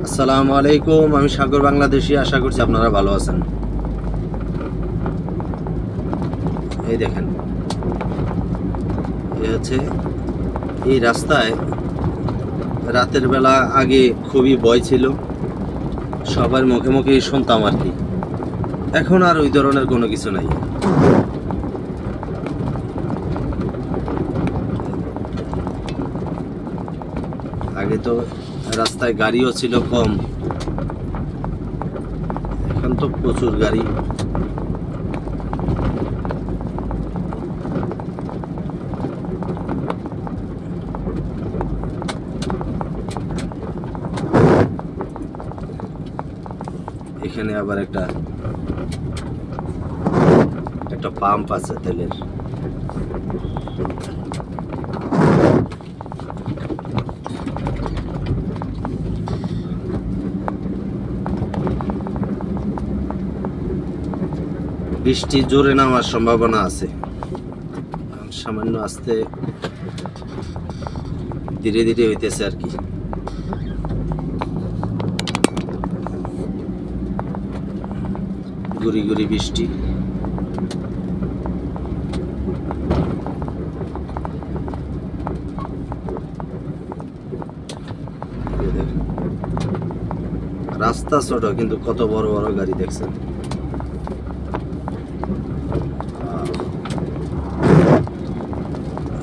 আসসালামু আলাইকুম, আমি সাগর বাংলাদেশি। আশা করছি আপনারা ভালো আছেন। এই দেখেন, এই রাস্তায় রাতের বেলা আগে খুবই ভয় ছিল, সবার মুখে মুখেই শুনতাম আর কি। এখন আর ওই ধরনের কোনো কিছু নাই। আগে তো রাস্তায় গাড়িও ছিল কম, এখন তো প্রচুর গাড়ি। এখানে আবার একটা পাম্প আছে তেলের। বৃষ্টি জোরে নামার সম্ভাবনা আছে, সামান্য আস্তে ধীরে ধীরে হইতেছে আর কি। গুড়ি গুড়ি বৃষ্টি। রাস্তা ছোট কিন্তু কত বড় বড় গাড়ি দেখছেন।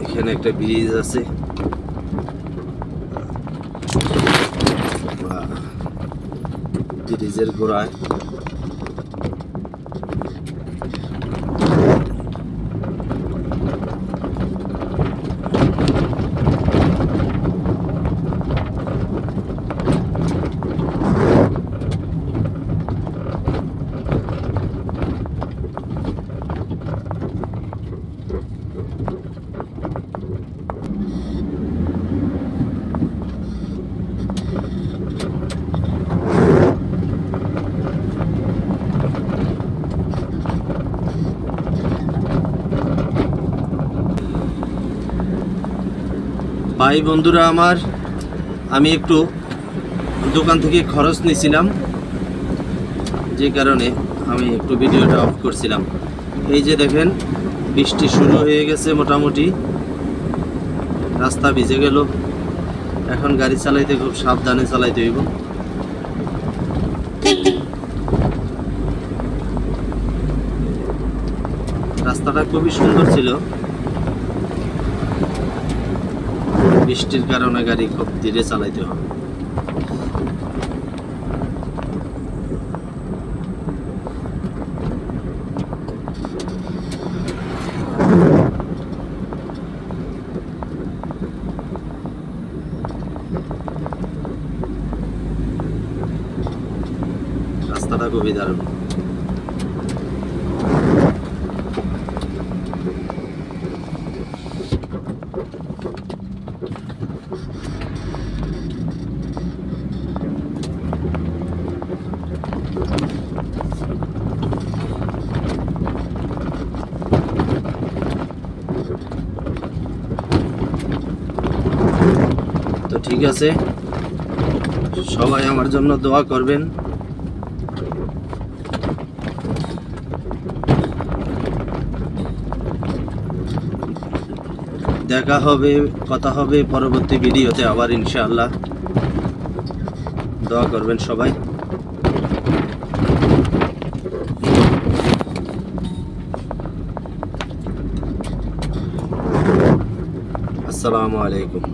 এখানে একটা ব্রিজ আছে, ব্রিজের গোড়ায় ভাই বন্ধুরা আমার, আমি একটু দোকান থেকে খরচ নিয়েছিলাম, যে কারণে আমি একটু ভিডিওটা অফ করছিলাম। এই যে দেখেন, বৃষ্টি শুরু হয়ে গেছে, মোটামুটি রাস্তা ভিজে গেল। এখন গাড়ি চালাইতে খুব সাবধানে চালাইতে হইব। রাস্তাটা খুবই সুন্দর ছিল, বৃষ্টির কারণে গাড়ি খুব ধীরে চালাইতে হবে। রাস্তাটা খুবই দারুণ। তো ঠিক আছে, সবাই আমার জন্য দোয়া করবেন। দেখা হবে, কথা হবে পরবর্তী ভিডিওতে আবার ইনশাআল্লাহ। দোয়া করবেন সবাই। আসসালামু আলাইকুম।